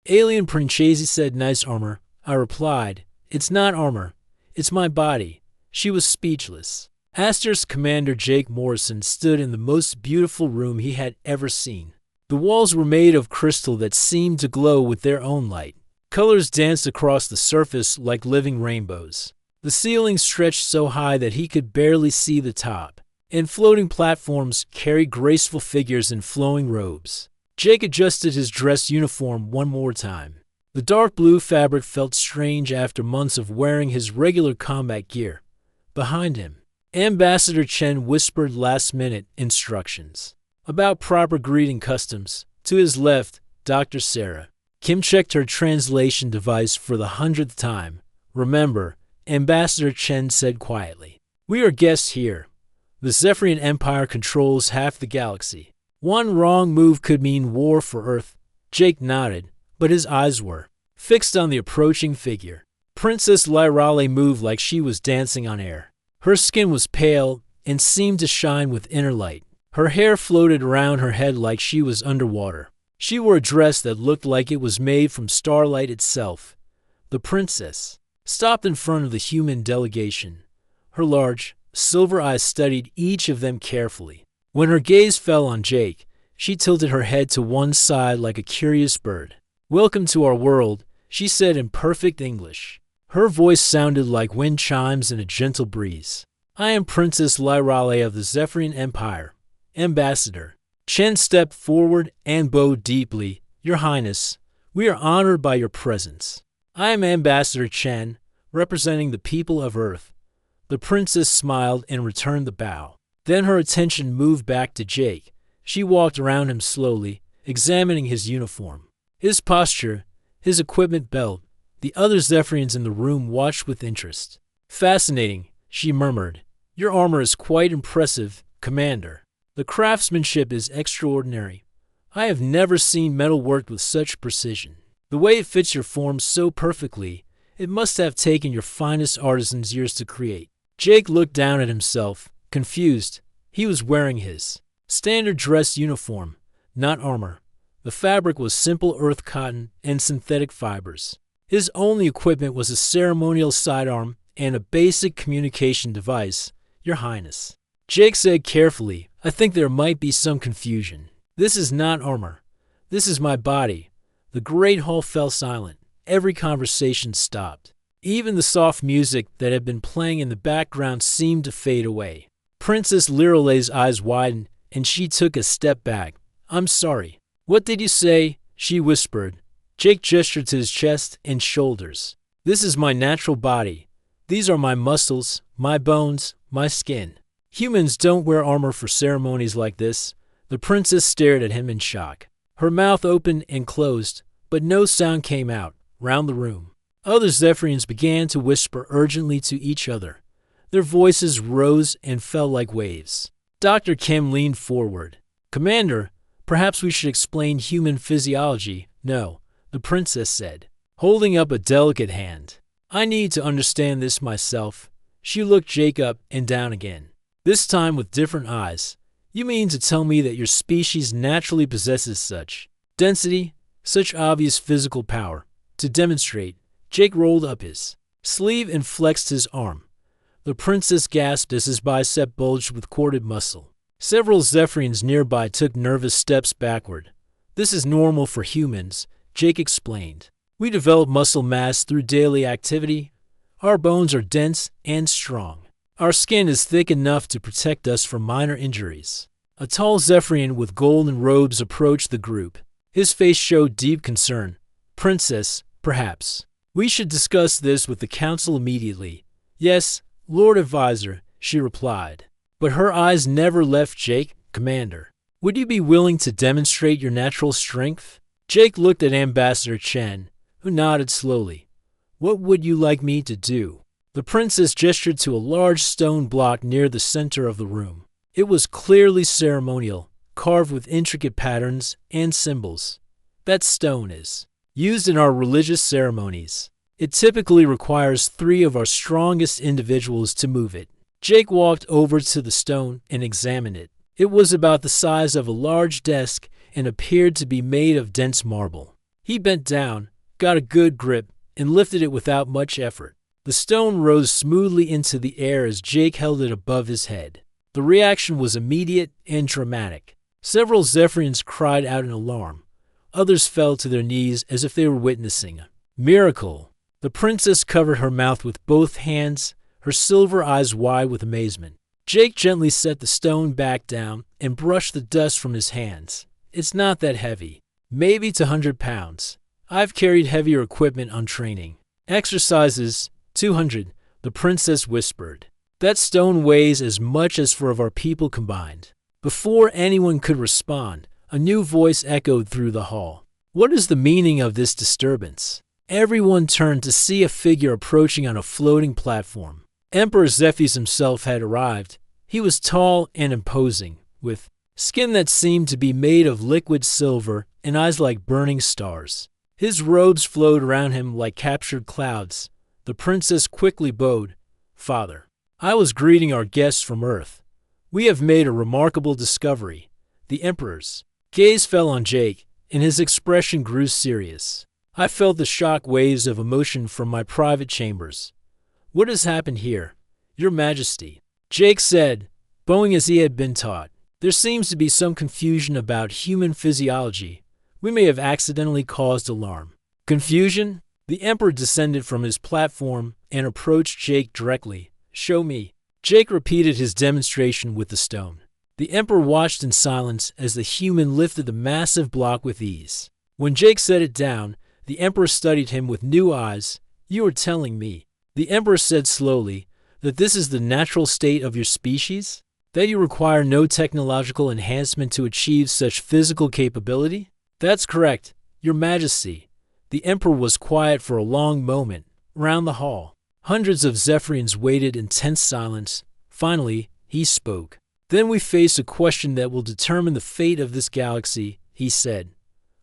Alian Princese said, "Nice armor." I replied, "It's not armor. It's my body." She was speechless. Asterisk Commander Jake Morrison stood in the most beautiful room he had ever seen. The walls were made of crystal that seemed to glow with their own light. Colors danced across the surface like living rainbows. The ceiling stretched so high that he could barely see the top, and floating platforms carried graceful figures in flowing robes. Jake adjusted his dress uniform one more time. The dark blue fabric felt strange after months of wearing his regular combat gear. Behind him, Ambassador Chen whispered last-minute instructions about proper greeting customs. To his left, Dr. Sarah. Kim checked her translation device for the 100th time. "Remember," Ambassador Chen said quietly, "we are guests here. The Zephyrian Empire controls half the galaxy. One wrong move could mean war for Earth." Jake nodded, but his eyes were fixed on the approaching figure. Princess Lyrale moved like she was dancing on air. Her skin was pale and seemed to shine with inner light. Her hair floated around her head like she was underwater. She wore a dress that looked like it was made from starlight itself. The princess stopped in front of the human delegation. Her large, silver eyes studied each of them carefully. When her gaze fell on Jake, she tilted her head to one side like a curious bird. "Welcome to our world," she said in perfect English. Her voice sounded like wind chimes in a gentle breeze. "I am Princess Lyrale of the Zephyrian Empire, Ambassador." Chen stepped forward and bowed deeply. "Your Highness, we are honored by your presence. I am Ambassador Chen, representing the people of Earth." The princess smiled and returned the bow. Then her attention moved back to Jake. She walked around him slowly, examining his uniform, his posture, his equipment belt. The other Zephyrians in the room watched with interest. "Fascinating," she murmured. "Your armor is quite impressive, Commander. The craftsmanship is extraordinary. I have never seen metal worked with such precision. The way it fits your form so perfectly, it must have taken your finest artisans years to create." Jake looked down at himself, confused. He was wearing his standard dress uniform, not armor. The fabric was simple earth cotton and synthetic fibers. His only equipment was a ceremonial sidearm and a basic communication device. "Your Highness," Jake said carefully, "I think there might be some confusion. This is not armor. This is my body." The great hall fell silent. Every conversation stopped. Even the soft music that had been playing in the background seemed to fade away. Princess Lyrale's eyes widened, and she took a step back. "I'm sorry." "What did you say?" she whispered. Jake gestured to his chest and shoulders. "This is my natural body. These are my muscles, my bones, my skin. Humans don't wear armor for ceremonies like this." The princess stared at him in shock. Her mouth opened and closed, but no sound came out. Round the room, other Zephyrians began to whisper urgently to each other. Their voices rose and fell like waves. Dr. Kim leaned forward. "Commander, perhaps we should explain human physiology." "No," the princess said, holding up a delicate hand. "I need to understand this myself." She looked Jake up and down again, this time with different eyes. "You mean to tell me that your species naturally possesses such density, such obvious physical power?" To demonstrate, Jake rolled up his sleeve and flexed his arm. The princess gasped as his bicep bulged with corded muscle. Several Zephyrians nearby took nervous steps backward. "This is normal for humans," Jake explained. "We develop muscle mass through daily activity. Our bones are dense and strong. Our skin is thick enough to protect us from minor injuries." A tall Zephyrian with golden robes approached the group. His face showed deep concern. "Princess, perhaps we should discuss this with the council immediately." "Yes, Lord Advisor," she replied. But her eyes never left Jake. "Commander, would you be willing to demonstrate your natural strength?" Jake looked at Ambassador Chen, who nodded slowly. "What would you like me to do?" The princess gestured to a large stone block near the center of the room. It was clearly ceremonial, carved with intricate patterns and symbols. "That stone is used in our religious ceremonies. It typically requires 3 of our strongest individuals to move it." Jake walked over to the stone and examined it. It was about the size of a large desk and appeared to be made of dense marble. He bent down, got a good grip, and lifted it without much effort. The stone rose smoothly into the air as Jake held it above his head. The reaction was immediate and dramatic. Several Zephyrians cried out in alarm. Others fell to their knees as if they were witnessing a miracle. The princess covered her mouth with both hands, her silver eyes wide with amazement. Jake gently set the stone back down and brushed the dust from his hands. It's not that heavy. Maybe it's 100 pounds. I've carried heavier equipment on training. Exercises, 200, the princess whispered. That stone weighs as much as 4 of our people combined. Before anyone could respond, a new voice echoed through the hall. What is the meaning of this disturbance? Everyone turned to see a figure approaching on a floating platform. Emperor Zephys himself had arrived. He was tall and imposing, with skin that seemed to be made of liquid silver and eyes like burning stars. His robes flowed around him like captured clouds. The princess quickly bowed. Father, I was greeting our guests from Earth. We have made a remarkable discovery. The Emperor's gaze fell on Jake, and his expression grew serious. I felt the shock waves of emotion from my private chambers. What has happened here, Your Majesty? Jake said, bowing as he had been taught. There seems to be some confusion about human physiology. We may have accidentally caused alarm. Confusion? The Emperor descended from his platform and approached Jake directly. Show me. Jake repeated his demonstration with the stone. The Emperor watched in silence as the human lifted the massive block with ease. When Jake set it down, the Emperor studied him with new eyes. You are telling me, the Emperor said slowly, that this is the natural state of your species? That you require no technological enhancement to achieve such physical capability? That's correct, Your Majesty. The Emperor was quiet for a long moment. Round the hall, hundreds of Zephyrians waited in tense silence. Finally, he spoke. Then we face a question that will determine the fate of this galaxy, he said.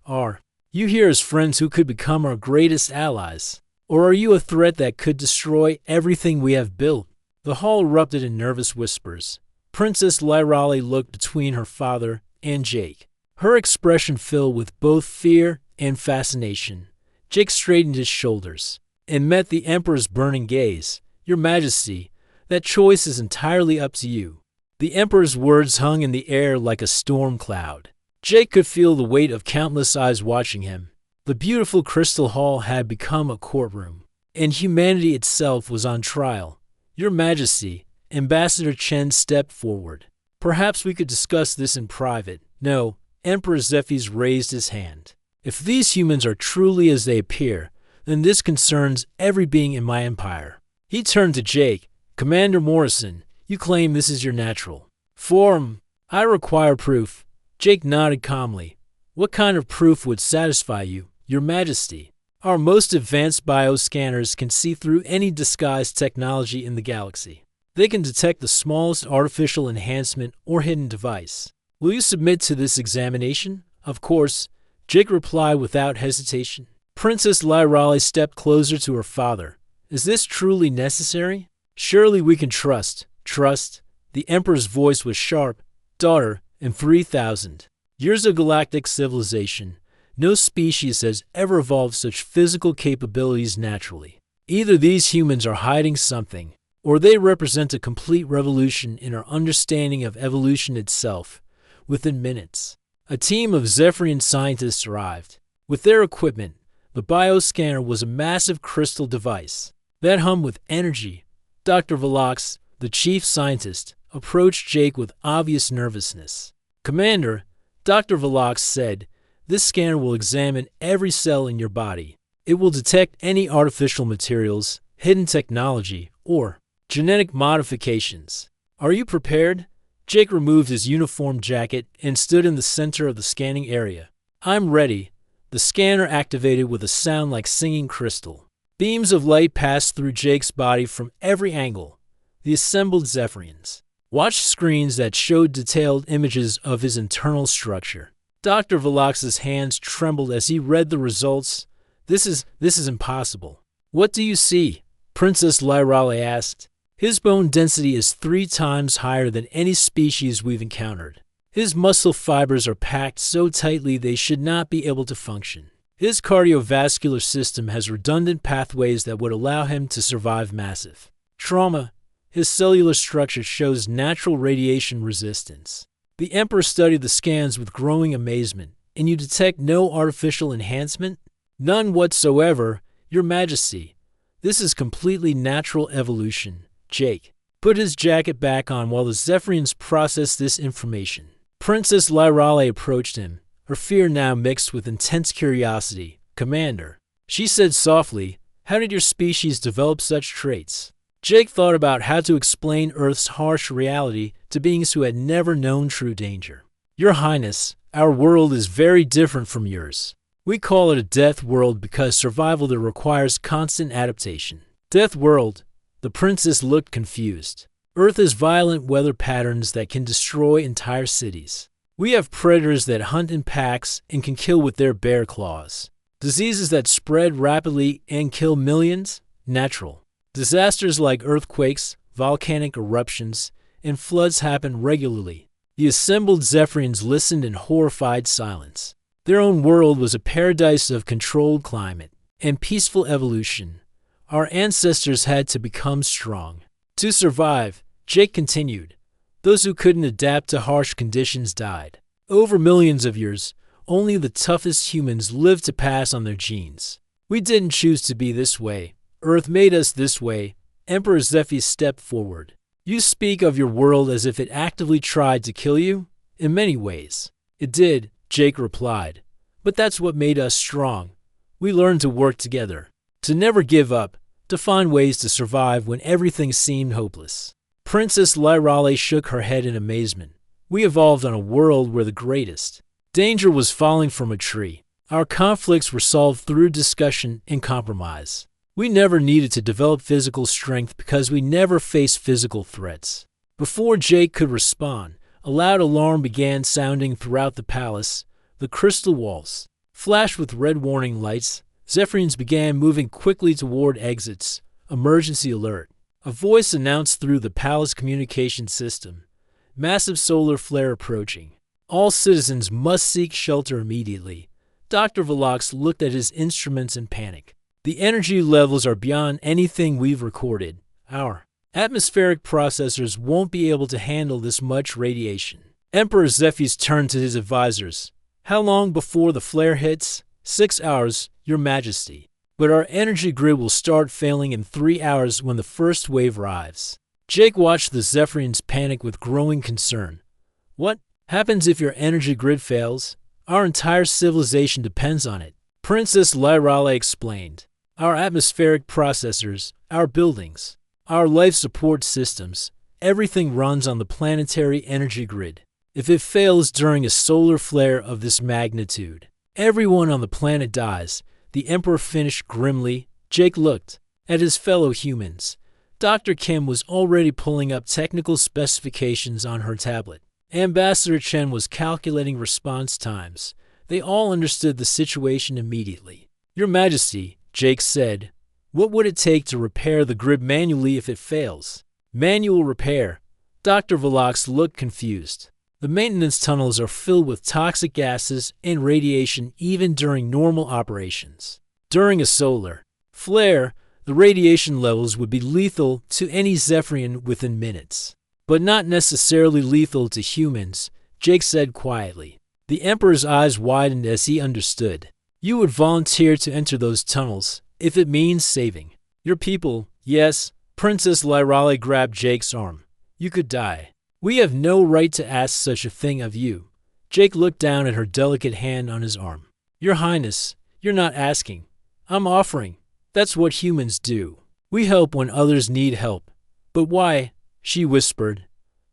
Are you here as friends who could become our greatest allies? Or are you a threat that could destroy everything we have built? The hall erupted in nervous whispers. Princess Lyrali looked between her father and Jake. Her expression filled with both fear and fascination. Jake straightened his shoulders and met the Emperor's burning gaze. Your Majesty, that choice is entirely up to you. The Emperor's words hung in the air like a storm cloud. Jake could feel the weight of countless eyes watching him. The beautiful crystal hall had become a courtroom, and humanity itself was on trial. Your Majesty, Ambassador Chen stepped forward. Perhaps we could discuss this in private. No, Emperor Zephys raised his hand. If these humans are truly as they appear, then this concerns every being in my empire. He turned to Jake. Commander Morrison, you claim this is your natural form. I require proof. Jake nodded calmly. What kind of proof would satisfy you, Your Majesty? Our most advanced bioscanners can see through any disguise technology in the galaxy. They can detect the smallest artificial enhancement or hidden device. Will you submit to this examination? Of course, Jake replied without hesitation. Princess Lyrali stepped closer to her father. Is this truly necessary? Surely we can trust. Trust? The Emperor's voice was sharp. Daughter, in 3,000 years of galactic civilization, no species has ever evolved such physical capabilities naturally. Either these humans are hiding something, or they represent a complete revolution in our understanding of evolution itself. Within minutes, a team of Zephyrian scientists arrived. With their equipment, the bioscanner was a massive crystal device that hummed with energy. Dr. Velox, the chief scientist, approached Jake with obvious nervousness. Commander, Dr. Velox said, this scanner will examine every cell in your body. It will detect any artificial materials, hidden technology, or genetic modifications. Are you prepared? Jake removed his uniform jacket and stood in the center of the scanning area. I'm ready. The scanner activated with a sound like singing crystal. Beams of light passed through Jake's body from every angle. The assembled Zephyrians watched screens that showed detailed images of his internal structure. Dr. Velox's hands trembled as he read the results. This is impossible. What do you see? Princess Lyrali asked. His bone density is 3 times higher than any species we've encountered. His muscle fibers are packed so tightly they should not be able to function. His cardiovascular system has redundant pathways that would allow him to survive massive trauma. His cellular structure shows natural radiation resistance. The Emperor studied the scans with growing amazement. And you detect no artificial enhancement? None whatsoever, Your Majesty. This is completely natural evolution. Jake put his jacket back on while the Zephyrians processed this information. Princess Lyrale approached him, her fear now mixed with intense curiosity. Commander, she said softly, how did your species develop such traits? Jake thought about how to explain Earth's harsh reality to beings who had never known true danger. Your Highness, our world is very different from yours. We call it a death world because survival there requires constant adaptation. Death world? The princess looked confused. Earth has violent weather patterns that can destroy entire cities. We have predators that hunt in packs and can kill with their bare claws. Diseases that spread rapidly and kill millions? Natural. Disasters like earthquakes, volcanic eruptions, and floods happen regularly. The assembled Zephyrians listened in horrified silence. Their own world was a paradise of controlled climate and peaceful evolution. Our ancestors had to become strong. To survive, Jake continued, those who couldn't adapt to harsh conditions died. Over millions of years, only the toughest humans lived to pass on their genes. We didn't choose to be this way. Earth made us this way. Emperor Zephy stepped forward. You speak of your world as if it actively tried to kill you? In many ways. It did, Jake replied. But that's what made us strong. We learned to work together, to never give up, to find ways to survive when everything seemed hopeless. Princess Lyrale shook her head in amazement. We evolved on a world where the greatest danger was falling from a tree. Our conflicts were solved through discussion and compromise. We never needed to develop physical strength because we never faced physical threats. Before Jake could respond, a loud alarm began sounding throughout the palace. The crystal walls flashed with red warning lights. Zephyrians began moving quickly toward exits. Emergency alert. A voice announced through the palace communication system. Massive solar flare approaching. All citizens must seek shelter immediately. Dr. Velox looked at his instruments in panic. The energy levels are beyond anything we've recorded. Our atmospheric processors won't be able to handle this much radiation. Emperor Zephy's turned to his advisors. How long before the flare hits? 6 hours, Your Majesty. But our energy grid will start failing in 3 hours when the first wave arrives. Jake watched the Zephyrians panic with growing concern. What happens if your energy grid fails? Our entire civilization depends on it. Princess Lyrale explained. Our atmospheric processors, our buildings, our life support systems, everything runs on the planetary energy grid. If it fails during a solar flare of this magnitude, everyone on the planet dies. The Emperor finished grimly. Jake looked at his fellow humans. Dr. Kim was already pulling up technical specifications on her tablet. Ambassador Chen was calculating response times. They all understood the situation immediately. Your Majesty, Jake said, what would it take to repair the grid manually if it fails? Manual repair. Dr. Velox looked confused. The maintenance tunnels are filled with toxic gases and radiation even during normal operations. During a solar flare, the radiation levels would be lethal to any Zephyrian within minutes. But not necessarily lethal to humans, Jake said quietly. The Emperor's eyes widened as he understood. You would volunteer to enter those tunnels if it means saving your people. Yes, Princess Lyrale grabbed Jake's arm. You could die. We have no right to ask such a thing of you. Jake looked down at her delicate hand on his arm. Your Highness, you're not asking. I'm offering. That's what humans do. We help when others need help. But why? She whispered.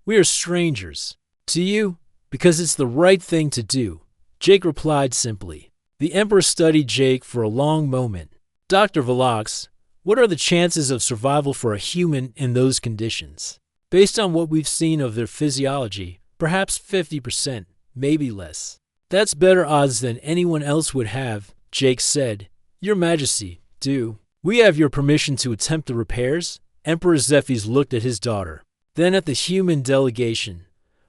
We are strangers. To you? Because it's the right thing to do. Jake replied simply. The Emperor studied Jake for a long moment. Dr. Velox, what are the chances of survival for a human in those conditions? Based on what we've seen of their physiology, perhaps 50%, maybe less. That's better odds than anyone else would have, Jake said. Your Majesty, do we have your permission to attempt the repairs? Emperor Zephy's looked at his daughter, then at the human delegation.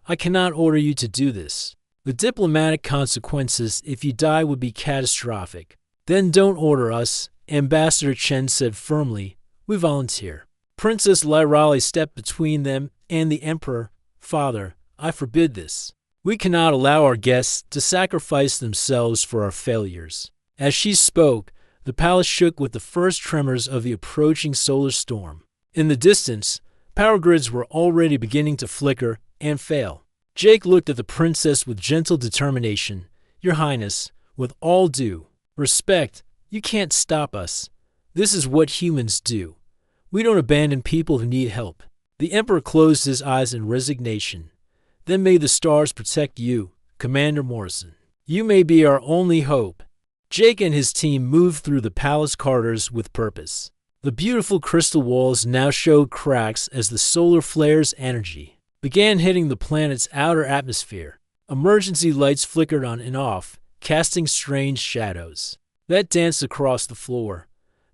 I cannot order you to do this. The diplomatic consequences if you die would be catastrophic. Then don't order us, Ambassador Chen said firmly. We volunteer. Princess Lyrali stepped between them and the Emperor. Father, I forbid this. We cannot allow our guests to sacrifice themselves for our failures. As she spoke, the palace shook with the first tremors of the approaching solar storm. In the distance, power grids were already beginning to flicker and fail. Jake looked at the princess with gentle determination. Your Highness, with all due respect, you can't stop us. This is what humans do. We don't abandon people who need help. The Emperor closed his eyes in resignation. Then may the stars protect you, Commander Morrison. You may be our only hope. Jake and his team moved through the palace corridors with purpose. The beautiful crystal walls now showed cracks as the solar flare's energy began hitting the planet's outer atmosphere. Emergency lights flickered on and off, casting strange shadows that danced across the floor.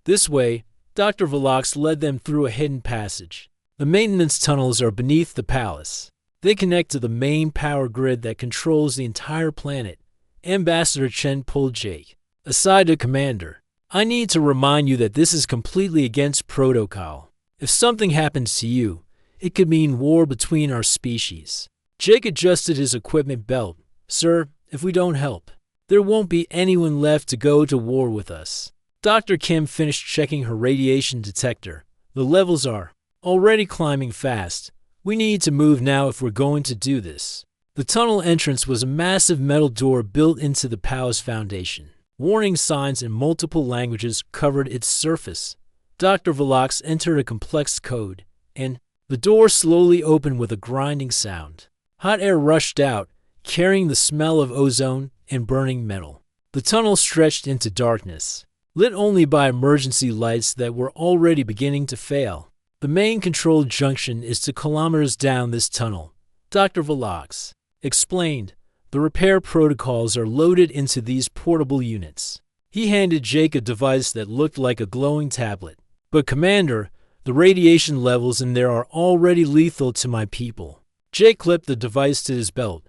This way, Dr. Velox led them through a hidden passage. The maintenance tunnels are beneath the palace. They connect to the main power grid that controls the entire planet. Ambassador Chen pulled Jake aside to Commander. I need to remind you that this is completely against protocol. If something happens to you, it could mean war between our species. Jake adjusted his equipment belt. Sir, if we don't help, there won't be anyone left to go to war with us. Dr. Kim finished checking her radiation detector. The levels are already climbing fast. We need to move now if we're going to do this. The tunnel entrance was a massive metal door built into the palace foundation. Warning signs in multiple languages covered its surface. Dr. Velox entered a complex code, and the door slowly opened with a grinding sound. Hot air rushed out, carrying the smell of ozone and burning metal. The tunnel stretched into darkness, lit only by emergency lights that were already beginning to fail. The main control junction is 2 kilometers down this tunnel. Dr. Velox explained. The repair protocols are loaded into these portable units. He handed Jake a device that looked like a glowing tablet. But Commander, the radiation levels in there are already lethal to my people. Jake clipped the device to his belt.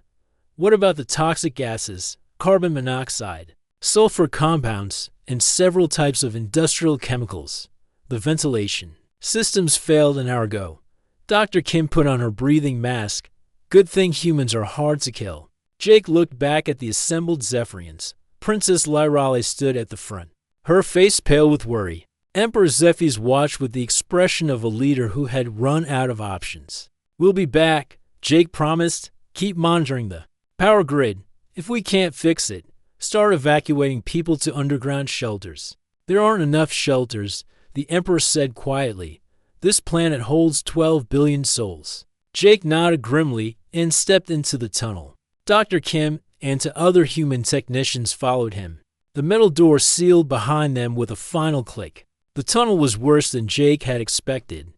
What about the toxic gases, carbon monoxide, sulfur compounds, and several types of industrial chemicals? The ventilation systems failed an hour ago. Dr. Kim put on her breathing mask. Good thing humans are hard to kill. Jake looked back at the assembled Zephyrians. Princess Lyrali stood at the front, her face pale with worry. Emperor Zephy's watched with the expression of a leader who had run out of options. We'll be back, Jake promised. Keep monitoring the power grid. If we can't fix it, start evacuating people to underground shelters. There aren't enough shelters, the Emperor said quietly. This planet holds 12 billion souls. Jake nodded grimly and stepped into the tunnel. Dr. Kim and 2 other human technicians followed him. The metal door sealed behind them with a final click. The tunnel was worse than Jake had expected.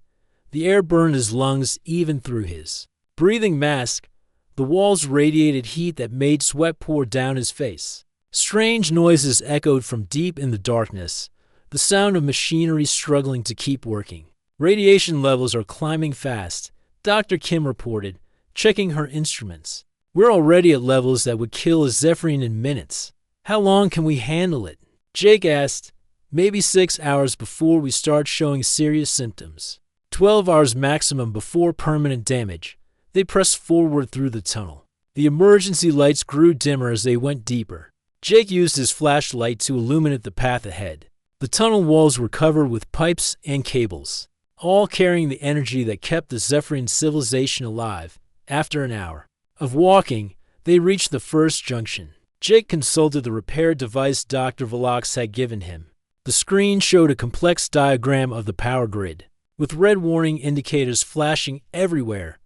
The air burned his lungs even through his breathing mask. The walls radiated heat that made sweat pour down his face. Strange noises echoed from deep in the darkness, the sound of machinery struggling to keep working. Radiation levels are climbing fast, Dr. Kim reported, checking her instruments. We're already at levels that would kill a Zephyrian in minutes. How long can we handle it? Jake asked. Maybe 6 hours before we start showing serious symptoms. 12 hours maximum before permanent damage. They pressed forward through the tunnel. The emergency lights grew dimmer as they went deeper. Jake used his flashlight to illuminate the path ahead. The tunnel walls were covered with pipes and cables, all carrying the energy that kept the Zephyrian civilization alive. After an hour of walking, they reached the first junction. Jake consulted the repair device Dr. Velox had given him. The screen showed a complex diagram of the power grid, with red warning indicators flashing everywhere.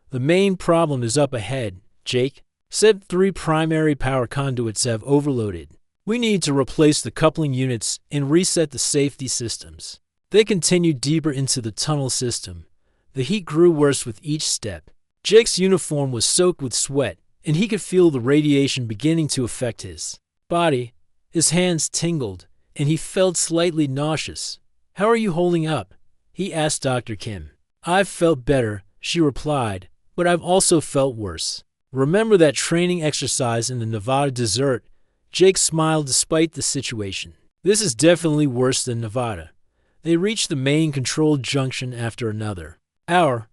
The main problem is up ahead, Jake said. 3 primary power conduits have overloaded. We need to replace the coupling units and reset the safety systems. They continued deeper into the tunnel system. The heat grew worse with each step. Jake's uniform was soaked with sweat, and he could feel the radiation beginning to affect his body. His hands tingled, and he felt slightly nauseous. How are you holding up? He asked Dr. Kim. I've felt better, she replied, but I've also felt worse. Remember that training exercise in the Nevada desert? Jake smiled despite the situation. This is definitely worse than Nevada. They reached the main control junction after another hour.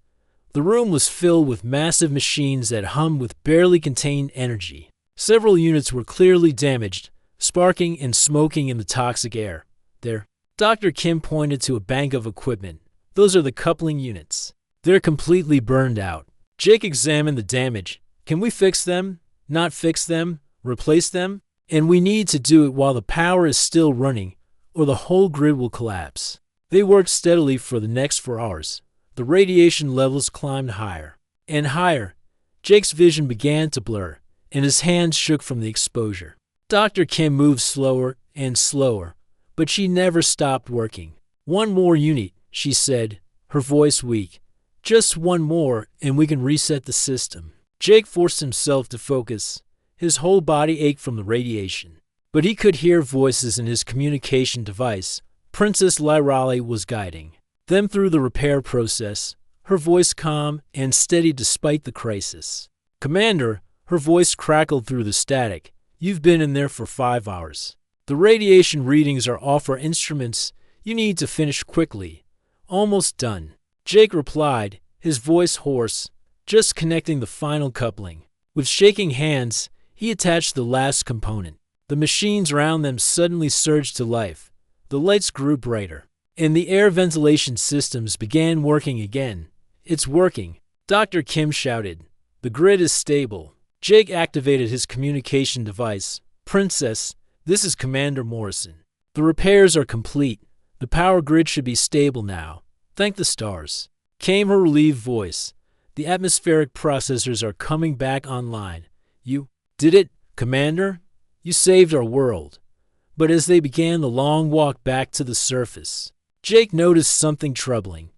The room was filled with massive machines that hummed with barely contained energy. Several units were clearly damaged, sparking and smoking in the toxic air. There, Dr. Kim pointed to a bank of equipment. Those are the coupling units. They're completely burned out. Jake examined the damage. Can we fix them? Not fix them? Replace them? And we need to do it while the power is still running, or the whole grid will collapse. They worked steadily for the next 4 hours. The radiation levels climbed higher and higher. Jake's vision began to blur, and his hands shook from the exposure. Dr. Kim moved slower and slower, but she never stopped working. One more unit, she said, her voice weak. Just one more, and we can reset the system. Jake forced himself to focus. His whole body ached from the radiation. But he could hear voices in his communication device. Princess Lyrale was guiding them through the repair process, her voice calm and steady despite the crisis. Commander, her voice crackled through the static. You've been in there for 5 hours. The radiation readings are off our instruments. You need to finish quickly. Almost done. Jake replied, his voice hoarse, just connecting the final coupling. With shaking hands, he attached the last component. The machines around them suddenly surged to life. The lights grew brighter, and the air ventilation systems began working again. It's working, Dr. Kim shouted. The grid is stable. Jake activated his communication device. Princess, this is Commander Morrison. The repairs are complete. The power grid should be stable now. Thank the stars. Came her relieved voice. The atmospheric processors are coming back online. You did it, Commander? You saved our world. But as they began the long walk back to the surface, Jake noticed something troubling.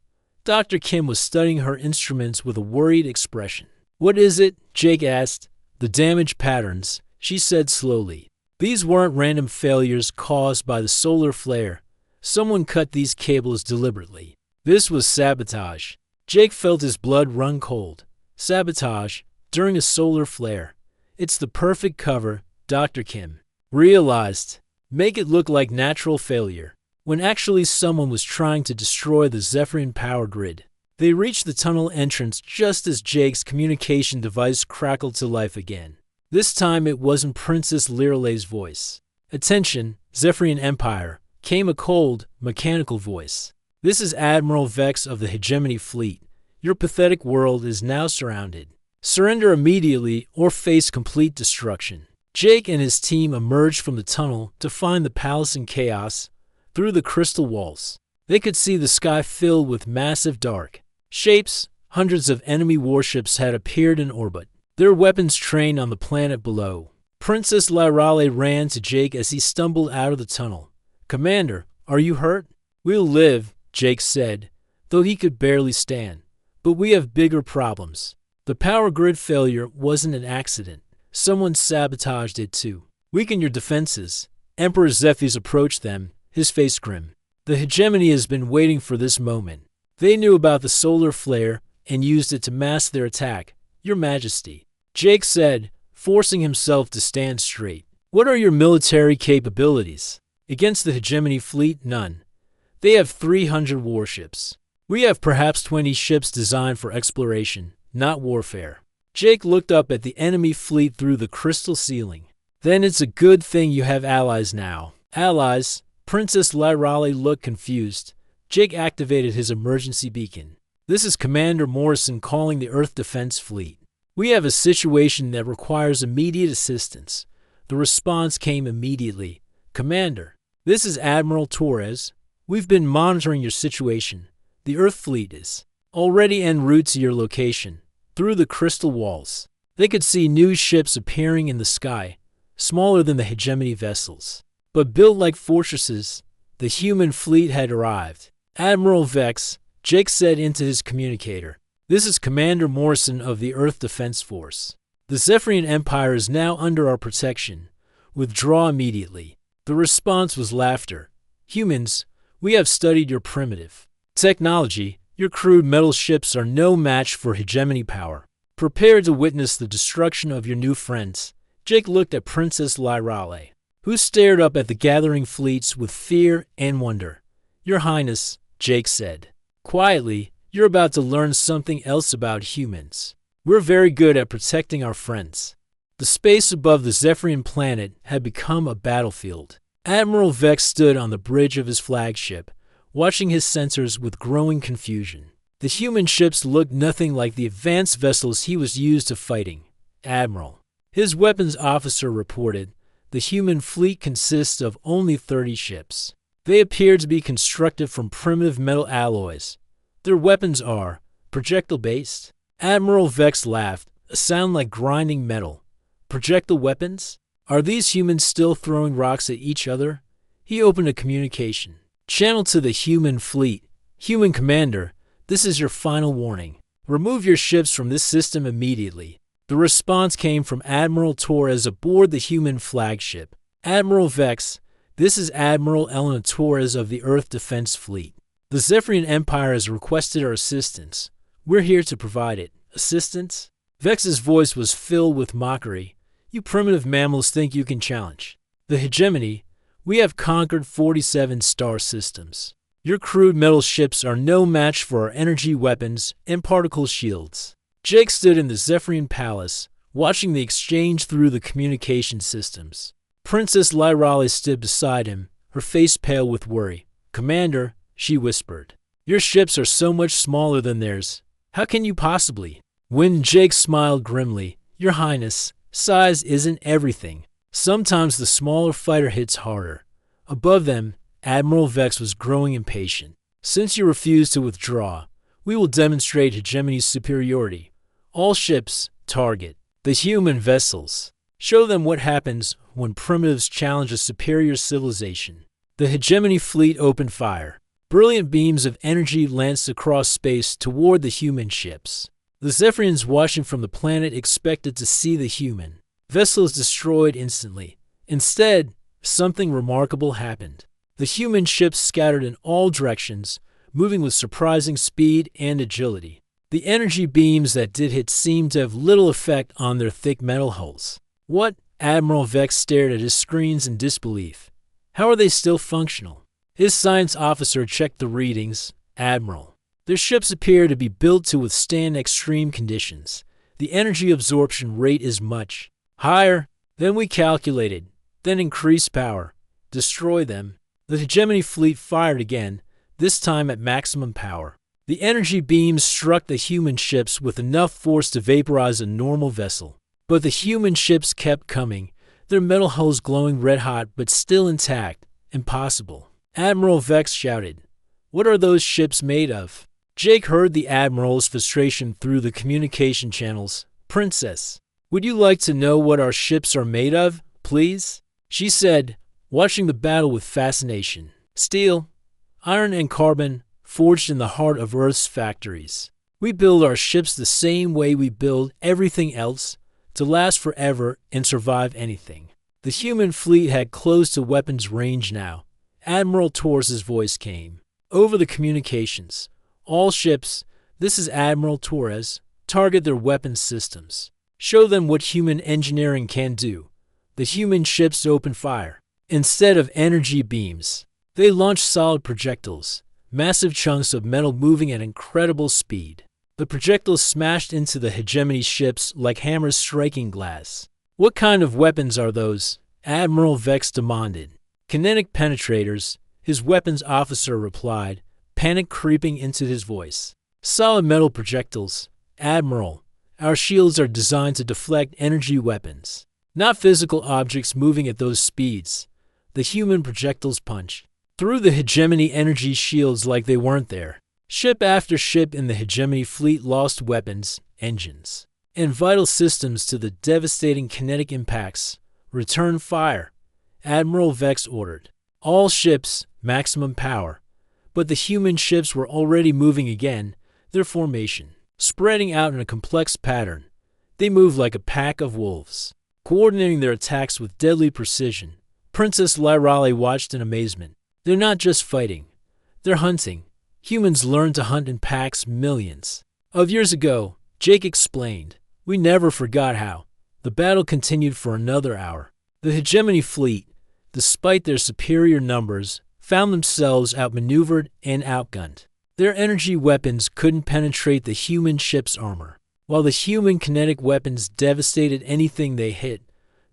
Dr. Kim was studying her instruments with a worried expression. What is it? Jake asked. The damage patterns, she said slowly. These weren't random failures caused by the solar flare. Someone cut these cables deliberately. This was sabotage. Jake felt his blood run cold. Sabotage during a solar flare. It's the perfect cover, Dr. Kim realized. Make it look like natural failure, when actually someone was trying to destroy the Zephyrian power grid. They reached the tunnel entrance just as Jake's communication device crackled to life again. This time it wasn't Princess Lyrale's voice. Attention, Zephyrian Empire, came a cold, mechanical voice. This is Admiral Vex of the Hegemony Fleet. Your pathetic world is now surrounded. Surrender immediately or face complete destruction. Jake and his team emerged from the tunnel to find the palace in chaos. Through the crystal walls, they could see the sky filled with massive dark shapes. Hundreds of enemy warships had appeared in orbit, their weapons trained on the planet below. Princess Lyrale ran to Jake as he stumbled out of the tunnel. Commander, are you hurt? We'll live, Jake said, though he could barely stand. But we have bigger problems. The power grid failure wasn't an accident. Someone sabotaged it too. Weaken your defenses. Emperor Zephyrs approached them, his face grim. The hegemony has been waiting for this moment. They knew about the solar flare and used it to mask their attack. Your Majesty, Jake said, forcing himself to stand straight. What are your military capabilities? Against the hegemony fleet, none. They have 300 warships. We have perhaps 20 ships designed for exploration, not warfare. Jake looked up at the enemy fleet through the crystal ceiling. Then it's a good thing you have allies now. Allies? Princess Lyrale looked confused. Jake activated his emergency beacon. This is Commander Morrison calling the Earth Defense Fleet. We have a situation that requires immediate assistance. The response came immediately. Commander, this is Admiral Torres. We've been monitoring your situation. The Earth Fleet is already en route to your location. Through the crystal walls, they could see new ships appearing in the sky, smaller than the hegemony vessels, but built like fortresses. The human fleet had arrived. Admiral Vex, Jake said into his communicator. This is Commander Morrison of the Earth Defense Force. The Zephyrian Empire is now under our protection. Withdraw immediately. The response was laughter. Humans, we have studied your primitive technology. Your crude metal ships are no match for hegemony power. Prepare to witness the destruction of your new friends. Jake looked at Princess Lyrale, who stared up at the gathering fleets with fear and wonder. "Your Highness," Jake said. "Quietly, you're about to learn something else about humans. We're very good at protecting our friends." The space above the Zephyrian planet had become a battlefield. Admiral Vex stood on the bridge of his flagship, watching his sensors with growing confusion. The human ships looked nothing like the advanced vessels he was used to fighting. "Admiral," his weapons officer reported, "the human fleet consists of only 30 ships. They appear to be constructed from primitive metal alloys. Their weapons are projectile-based." Admiral Vex laughed, a sound like grinding metal. "Projectile weapons? Are these humans still throwing rocks at each other?" He opened a communication channel to the human fleet. "Human Commander, this is your final warning. Remove your ships from this system immediately." The response came from Admiral Torres aboard the human flagship. "Admiral Vex, this is Admiral Elena Torres of the Earth Defense Fleet. The Zephyrian Empire has requested our assistance. We're here to provide it." "Assistance?" Vex's voice was filled with mockery. "You primitive mammals think you can challenge the hegemony? We have conquered 47 star systems. Your crude metal ships are no match for our energy weapons and particle shields." Jake stood in the Zephyrian Palace, watching the exchange through the communication systems. Princess Lyrali stood beside him, her face pale with worry. "Commander," she whispered, "your ships are so much smaller than theirs. How can you possibly?" When Jake smiled grimly, "Your Highness, size isn't everything. Sometimes the smaller fighter hits harder." Above them, Admiral Vex was growing impatient. "Since you refuse to withdraw, we will demonstrate hegemony's superiority. All ships, target the human vessels. Show them what happens when primitives challenge a superior civilization." The hegemony fleet opened fire. Brilliant beams of energy lanced across space toward the human ships. The Zephyrians watching from the planet expected to see the human vessels destroyed instantly. Instead, something remarkable happened. The human ships scattered in all directions, moving with surprising speed and agility. The energy beams that did hit seemed to have little effect on their thick metal hulls. "What?" Admiral Vex stared at his screens in disbelief. "How are they still functional?" His science officer checked the readings. "Admiral, their ships appear to be built to withstand extreme conditions. The energy absorption rate is much higher than we calculated. Then increase power. Destroy them." The hegemony fleet fired again, this time at maximum power. The energy beams struck the human ships with enough force to vaporize a normal vessel. But the human ships kept coming, their metal hulls glowing red-hot but still intact. "Impossible." Admiral Vex shouted. "What are those ships made of?" Jake heard the Admiral's frustration through the communication channels. "Princess, would you like to know what our ships are made of, please?" she said, watching the battle with fascination. "Steel, iron, and carbon, forged in the heart of Earth's factories. We build our ships the same way we build everything else, to last forever and survive anything." The human fleet had close to weapons range now. Admiral Torres' voice came over the communications. "All ships, this is Admiral Torres, target their weapons systems. Show them what human engineering can do." The human ships opened fire. Instead of energy beams, they launched solid projectiles, massive chunks of metal moving at incredible speed. The projectiles smashed into the hegemony ships like hammers striking glass. "What kind of weapons are those?" Admiral Vex demanded. "Kinetic penetrators," his weapons officer replied, panic creeping into his voice. "Solid metal projectiles. Admiral, our shields are designed to deflect energy weapons, not physical objects moving at those speeds." The human projectiles punched through the hegemony energy shields like they weren't there. Ship after ship in the hegemony fleet lost weapons, engines, and vital systems to the devastating kinetic impacts. "Return fire," Admiral Vex ordered. "All ships, maximum power." But the human ships were already moving again, their formation spreading out in a complex pattern. They moved like a pack of wolves, coordinating their attacks with deadly precision. Princess Lyrali watched in amazement. "They're not just fighting, they're hunting. Humans learned to hunt in packs millions of years ago," Jake explained. "We never forgot how." The battle continued for another hour. The hegemony fleet, despite their superior numbers, found themselves outmaneuvered and outgunned. Their energy weapons couldn't penetrate the human ship's armor. While the human kinetic weapons devastated anything they hit,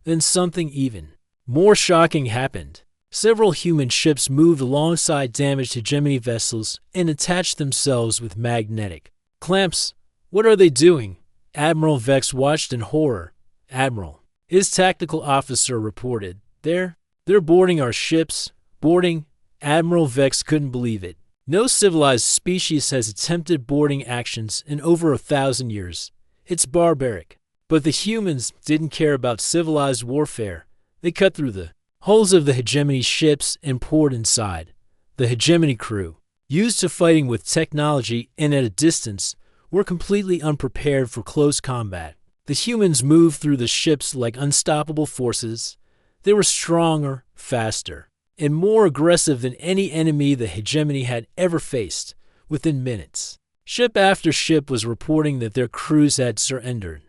then something even more shocking happened. Several human ships moved alongside damaged hegemony vessels and attached themselves with magnetic clamps. What are they doing? Admiral Vex watched in horror. Admiral, his tactical officer reported. They're boarding our ships. Boarding? Admiral Vex couldn't believe it. No civilized species has attempted boarding actions in over 1,000 years. It's barbaric. But the humans didn't care about civilized warfare. They cut through the hulls of the hegemony ships and poured inside. The hegemony crew, used to fighting with technology and at a distance, were completely unprepared for close combat. The humans moved through the ships like unstoppable forces. They were stronger, faster, and more aggressive than any enemy the hegemony had ever faced. Within minutes, ship after ship was reporting that their crews had surrendered.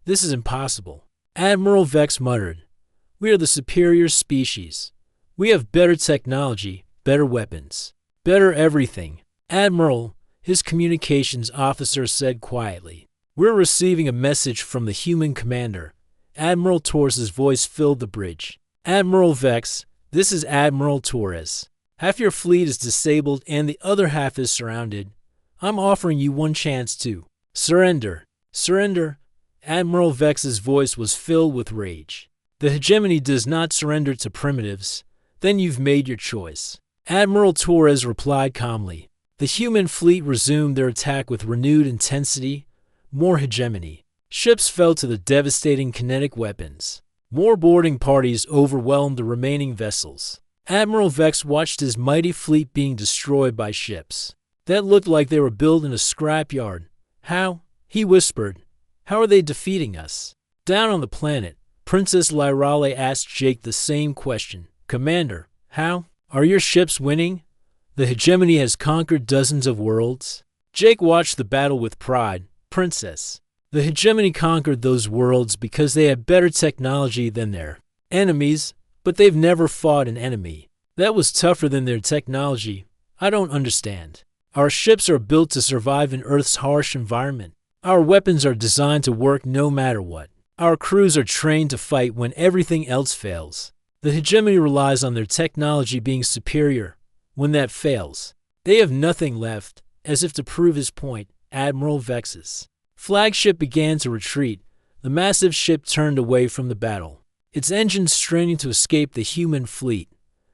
This is impossible. Admiral Vex muttered. We are the superior species. We have better technology, better weapons, better everything. Admiral, his communications officer said quietly. We're receiving a message from the human commander. Admiral Torres' voice filled the bridge. Admiral Vex, this is Admiral Torres. Half your fleet is disabled and the other half is surrounded. I'm offering you one chance to surrender. Surrender? Admiral Vex's voice was filled with rage. The hegemony does not surrender to primitives. Then you've made your choice. Admiral Torres replied calmly. The human fleet resumed their attack with renewed intensity. More hegemony. Ships fell to the devastating kinetic weapons. More boarding parties overwhelmed the remaining vessels. Admiral Vex watched his mighty fleet being destroyed by ships that looked like they were built in a scrapyard. How? He whispered. How are they defeating us? Down on the planet, Princess Lyrale asked Jake the same question. Commander, how? Are your ships winning? The hegemony has conquered dozens of worlds. Jake watched the battle with pride. Princess, the hegemony conquered those worlds because they had better technology than their enemies, but they've never fought an enemy that was tougher than their technology. I don't understand. Our ships are built to survive in Earth's harsh environment. Our weapons are designed to work no matter what. Our crews are trained to fight when everything else fails. The hegemony relies on their technology being superior. When that fails, they have nothing left. As if to prove his point, Admiral Vex's flagship began to retreat. The massive ship turned away from the battle, its engines straining to escape the human fleet.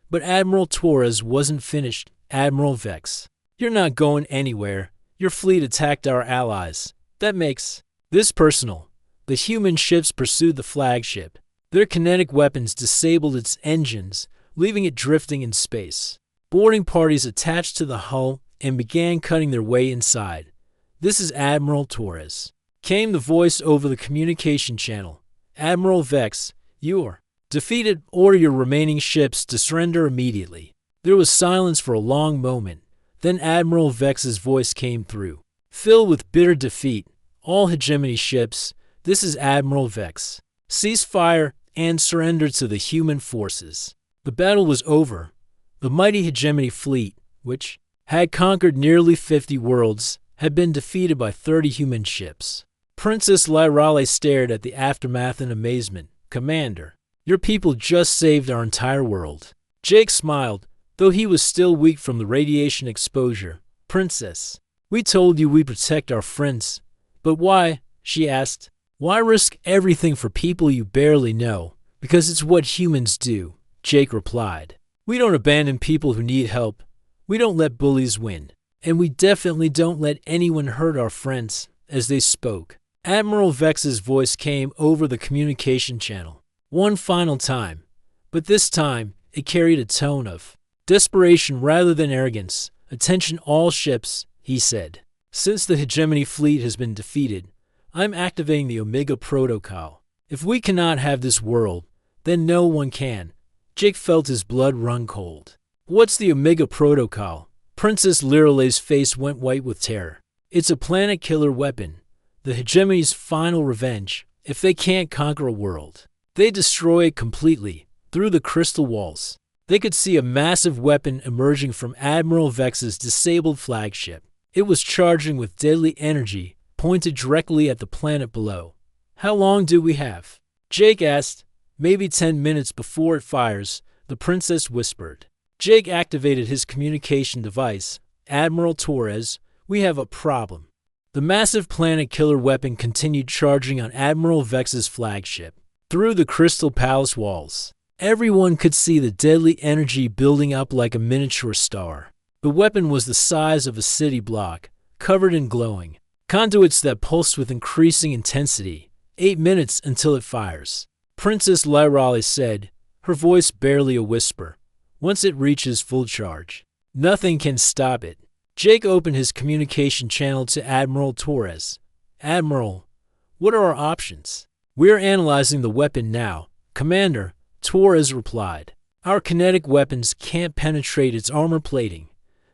But Admiral Torres wasn't finished. Admiral Vex, you're not going anywhere. Your fleet attacked our allies. That makes this personal. The human ships pursued the flagship. Their kinetic weapons disabled its engines, leaving it drifting in space. Boarding parties attached to the hull and began cutting their way inside. This is Admiral Torres. Came the voice over the communication channel. Admiral Vex, you're defeated. Order your remaining ships to surrender immediately. There was silence for a long moment. Then Admiral Vex's voice came through. Filled with bitter defeat, all hegemony ships, this is Admiral Vex. Cease fire and surrender to the human forces. The battle was over. The mighty hegemony fleet, which had conquered nearly 50 worlds, had been defeated by 30 human ships. Princess Lyrale stared at the aftermath in amazement. Commander, your people just saved our entire world. Jake smiled, though he was still weak from the radiation exposure. Princess, we told you we'd protect our friends. But why? She asked. Why risk everything for people you barely know? Because it's what humans do, Jake replied. We don't abandon people who need help. We don't let bullies win. And we definitely don't let anyone hurt our friends. As they spoke, Admiral Vex's voice came over the communication channel. One final time. But this time, it carried a tone of desperation rather than arrogance. Attention all ships, he said. Since the hegemony fleet has been defeated, I'm activating the Omega Protocol. If we cannot have this world, then no one can. Jake felt his blood run cold. What's the Omega Protocol? Princess Lyrale's face went white with terror. It's a planet-killer weapon. The hegemony's final revenge. If they can't conquer a world, they destroy it completely. through the crystal walls. They could see a massive weapon emerging from Admiral Vex's disabled flagship. It was charging with deadly energy, pointed directly at the planet below. "How long do we have?" Jake asked. "Maybe 10 minutes before it fires," the princess whispered. Jake activated his communication device. "Admiral Torres, we have a problem." The massive planet-killer weapon continued charging on Admiral Vex's flagship. Through the Crystal Palace walls, everyone could see the deadly energy building up like a miniature star. The weapon was the size of a city block, covered in glowing conduits that pulsed with increasing intensity. 8 minutes until it fires, Princess Lyrali said, her voice barely a whisper. "Once it reaches full charge, nothing can stop it." Jake opened his communication channel to Admiral Torres. "Admiral, what are our options?" "We're analyzing the weapon now, Commander," Torres replied. "Our kinetic weapons can't penetrate its armor plating.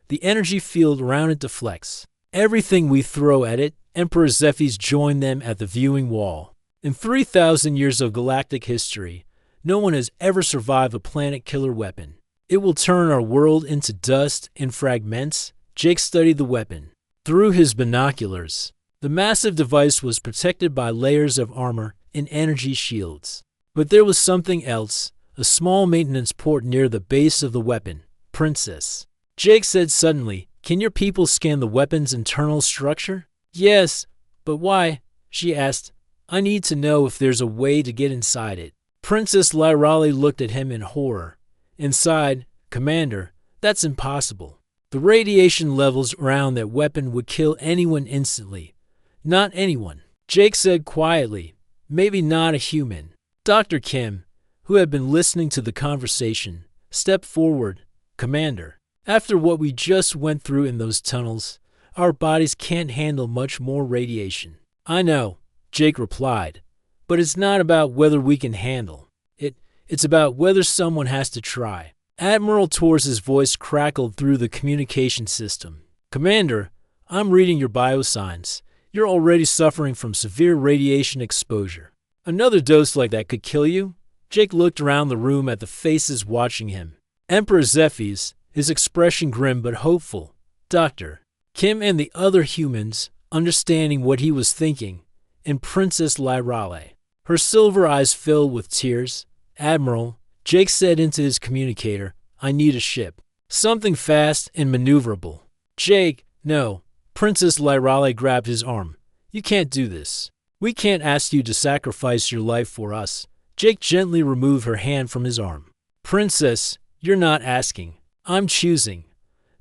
The energy field around it deflects everything we throw at it." Emperor Zephy's joined them at the viewing wall. In 3,000 years of galactic history, no one has ever survived a planet-killer weapon. It will turn our world into dust and fragments. Jake studied the weapon through his binoculars. The massive device was protected by layers of armor and energy shields. But there was something else, a small maintenance port near the base of the weapon. "Princess," Jake said suddenly, "can your people scan the weapon's internal structure?" "Yes, but why?" she asked. "I need to know if there's a way to get inside it." Princess Lyrali looked at him in horror. "Inside, Commander, that's impossible. The radiation levels around that weapon would kill anyone instantly." "Not anyone," Jake said quietly. "Maybe not a human." Dr. Kim, who had been listening to the conversation, stepped forward. "Commander, after what we just went through in those tunnels, our bodies can't handle much more radiation." "I know," Jake replied, "but it's not about whether we can handle it. It's about whether someone has to try." Admiral Torres' voice crackled through the communication system. "Commander, I'm reading your biosigns. You're already suffering from severe radiation exposure. Another dose like that could kill you." Jake looked around the room at the faces watching him. Emperor Zephy's, his expression grim but hopeful. Dr. Kim and the other humans, understanding what he was thinking, and Princess Lyrale. Her silver eyes filled with tears. "Admiral," Jake said into his communicator, "I need a ship. Something fast and maneuverable." "Jake, no." Princess Lyrale grabbed his arm. "You can't do this. We can't ask you to sacrifice your life for us." Jake gently removed her hand from his arm. "Princess, you're not asking. I'm choosing.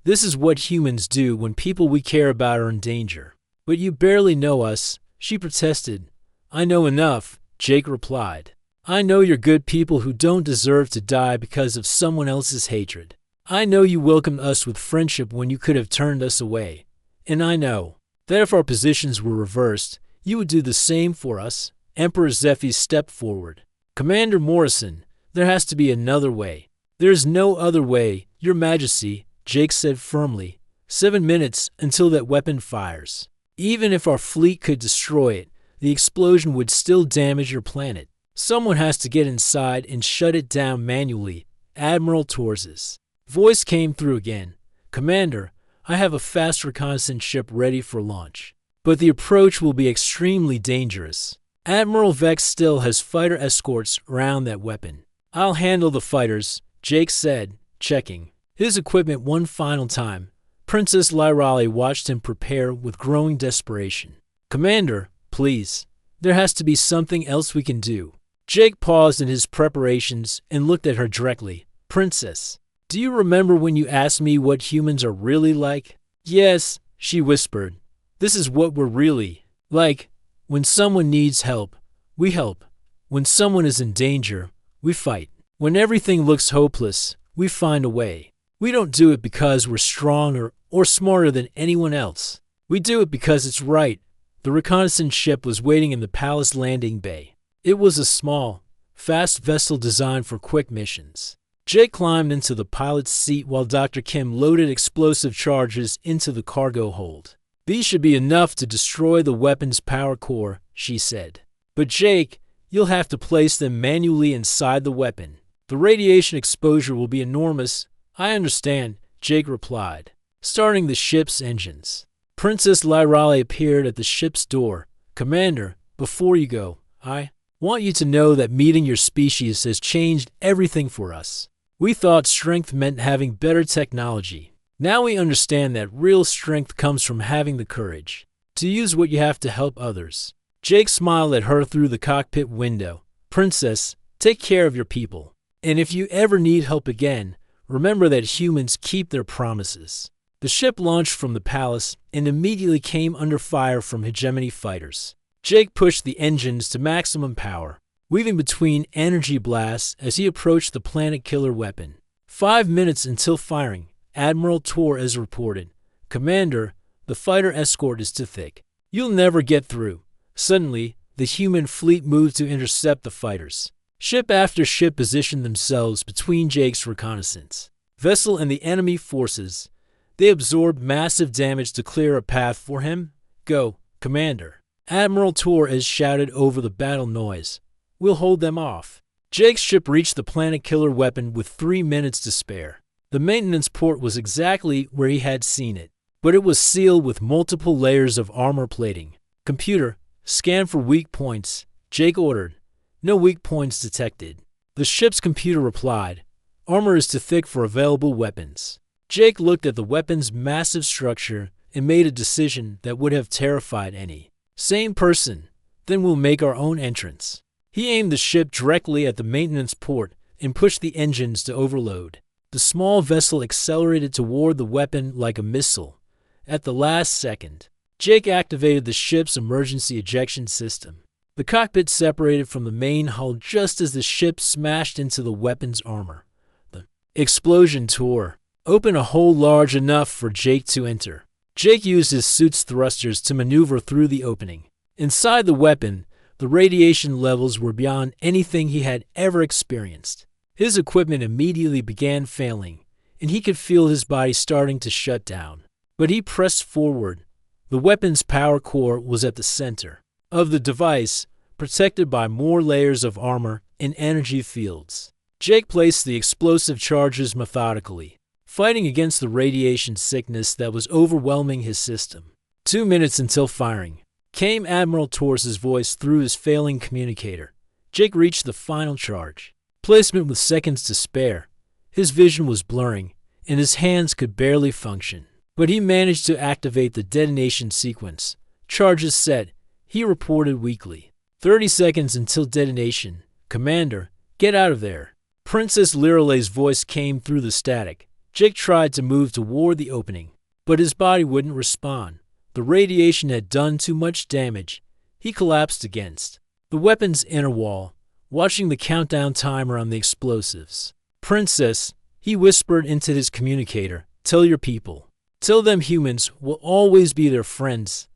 This is what humans do when people we care about are in danger." "But you barely know us," she protested. "I know enough," Jake replied. "I know you're good people who don't deserve to die because of someone else's hatred. I know you welcomed us with friendship when you could have turned us away. And I know that if our positions were reversed, you would do the same for us." Emperor Zephy stepped forward. "Commander Morrison, there has to be another way." "There is no other way, Your Majesty," Jake said firmly. 7 minutes until that weapon fires. Even if our fleet could destroy it, the explosion would still damage your planet. Someone has to get inside and shut it down manually." Admiral Torres' voice came through again. "Commander, I have a fast reconnaissance ship ready for launch, but the approach will be extremely dangerous. Admiral Vex still has fighter escorts around that weapon." "I'll handle the fighters," Jake said, checking his equipment one final time. Princess Lyrali watched him prepare with growing desperation. "Commander, please. There has to be something else we can do." Jake paused in his preparations and looked at her directly. "Princess, do you remember when you asked me what humans are really like?" "Yes," she whispered. "This is what we're really like. When someone needs help, we help. When someone is in danger, we fight. When everything looks hopeless, we find a way. We don't do it because we're stronger or smarter than anyone else. We do it because it's right." The reconnaissance ship was waiting in the palace landing bay. It was a small, fast vessel designed for quick missions. Jake climbed into the pilot's seat while Dr. Kim loaded explosive charges into the cargo hold. "These should be enough to destroy the weapon's power core," she said. "But Jake, you'll have to place them manually inside the weapon." The radiation exposure will be enormous. I understand, Jake replied, starting the ship's engines. Princess Lyrali appeared at the ship's door. Commander, before you go, I want you to know that meeting your species has changed everything for us. We thought strength meant having better technology. Now we understand that real strength comes from having the courage to use what you have to help others. Jake smiled at her through the cockpit window. Princess, take care of your people. And if you ever need help again, remember that humans keep their promises. The ship launched from the palace and immediately came under fire from hegemony fighters. Jake pushed the engines to maximum power, weaving between energy blasts as he approached the planet killer weapon. 5 minutes until firing, Admiral Torres reported, Commander, the fighter escort is too thick. You'll never get through. Suddenly, the human fleet moved to intercept the fighters. Ship after ship positioned themselves between Jake's reconnaissance vessel and the enemy forces. They absorbed massive damage to clear a path for him. Go, Commander. Admiral Torres shouted over the battle noise. We'll hold them off. Jake's ship reached the planet killer weapon with 3 minutes to spare. The maintenance port was exactly where he had seen it, but it was sealed with multiple layers of armor plating. Computer, scan for weak points, Jake ordered. No weak points detected. The ship's computer replied, armor is too thick for available weapons. Jake looked at the weapon's massive structure and made a decision that would have terrified any sane person. Then we'll make our own entrance. He aimed the ship directly at the maintenance port and pushed the engines to overload. The small vessel accelerated toward the weapon like a missile. At the last second, Jake activated the ship's emergency ejection system. The cockpit separated from the main hull just as the ship smashed into the weapon's armor. The explosion tore open a hole large enough for Jake to enter. Jake used his suit's thrusters to maneuver through the opening. Inside the weapon, the radiation levels were beyond anything he had ever experienced. His equipment immediately began failing, and he could feel his body starting to shut down. But he pressed forward. The weapon's power core was at the center of the device, protected by more layers of armor and energy fields. Jake placed the explosive charges methodically, fighting against the radiation sickness that was overwhelming his system. 2 minutes until firing, came Admiral Torres' voice through his failing communicator. Jake reached the final charge. Placement with seconds to spare. His vision was blurring, and his hands could barely function. But he managed to activate the detonation sequence. Charges set, he reported weakly. 30 seconds until detonation. Commander, get out of there. Princess Lyrale's voice came through the static. Jake tried to move toward the opening, but his body wouldn't respond. The radiation had done too much damage. He collapsed against the weapon's inner wall, watching the countdown timer on the explosives. Princess, he whispered into his communicator, tell your people. Tell them humans will always be their friends.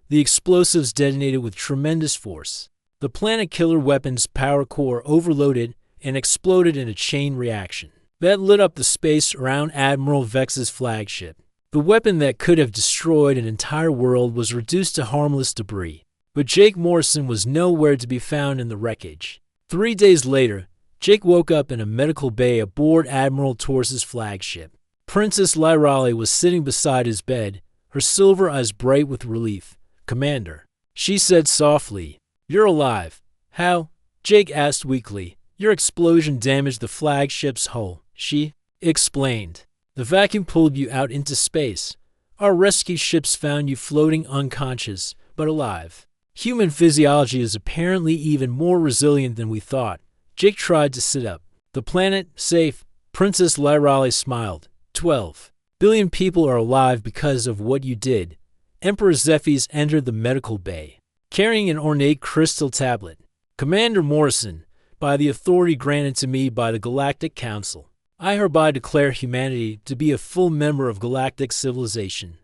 The explosives detonated with tremendous force. The planet killer weapon's power core overloaded and exploded in a chain reaction that lit up the space around Admiral Vex's flagship. The weapon that could have destroyed an entire world was reduced to harmless debris. But Jake Morrison was nowhere to be found in the wreckage. 3 days later, Jake woke up in a medical bay aboard Admiral Torres' flagship. Princess Lyrali was sitting beside his bed, her silver eyes bright with relief. Commander, she said softly, you're alive. How? Jake asked weakly. Your explosion damaged the flagship's hull, she explained. The vacuum pulled you out into space. Our rescue ships found you floating unconscious, but alive. Human physiology is apparently even more resilient than we thought. Jake tried to sit up. The planet, safe. Princess Lyrali smiled. 12 billion people are alive because of what you did. Emperor Zephys entered the medical bay, carrying an ornate crystal tablet. Commander Morrison, by the authority granted to me by the Galactic Council, I hereby declare humanity to be a full member of galactic civilization,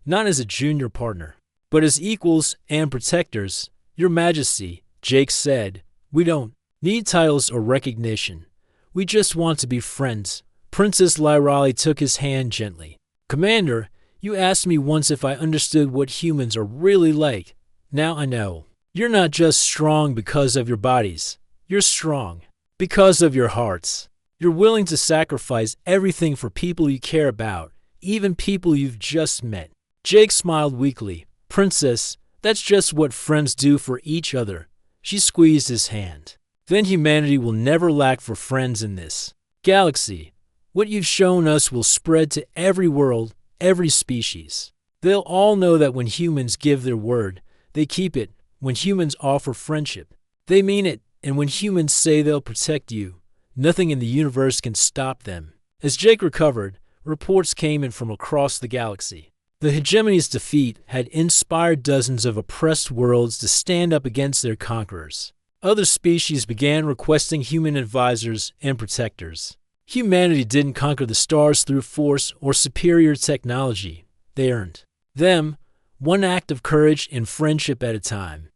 not as a junior partner, but as equals and protectors. Your Majesty, Jake said, we don't need titles or recognition. We just want to be friends. Princess Lyrali took his hand gently. Commander, you asked me once if I understood what humans are really like. Now I know. You're not just strong because of your bodies. You're strong Because of your hearts. You're willing to sacrifice everything for people you care about, even people you've just met. Jake smiled weakly. Princess, that's just what friends do for each other. She squeezed his hand. Then humanity will never lack for friends in this galaxy. What you've shown us will spread to every world, every species. They'll all know that when humans give their word, they keep it. When humans offer friendship, they mean it. And when humans say they'll protect you, nothing in the universe can stop them. As Jake recovered, reports came in from across the galaxy. The hegemony's defeat had inspired dozens of oppressed worlds to stand up against their conquerors. Other species began requesting human advisors and protectors. Humanity didn't conquer the stars through force or superior technology. They earned them, one act of courage and friendship at a time.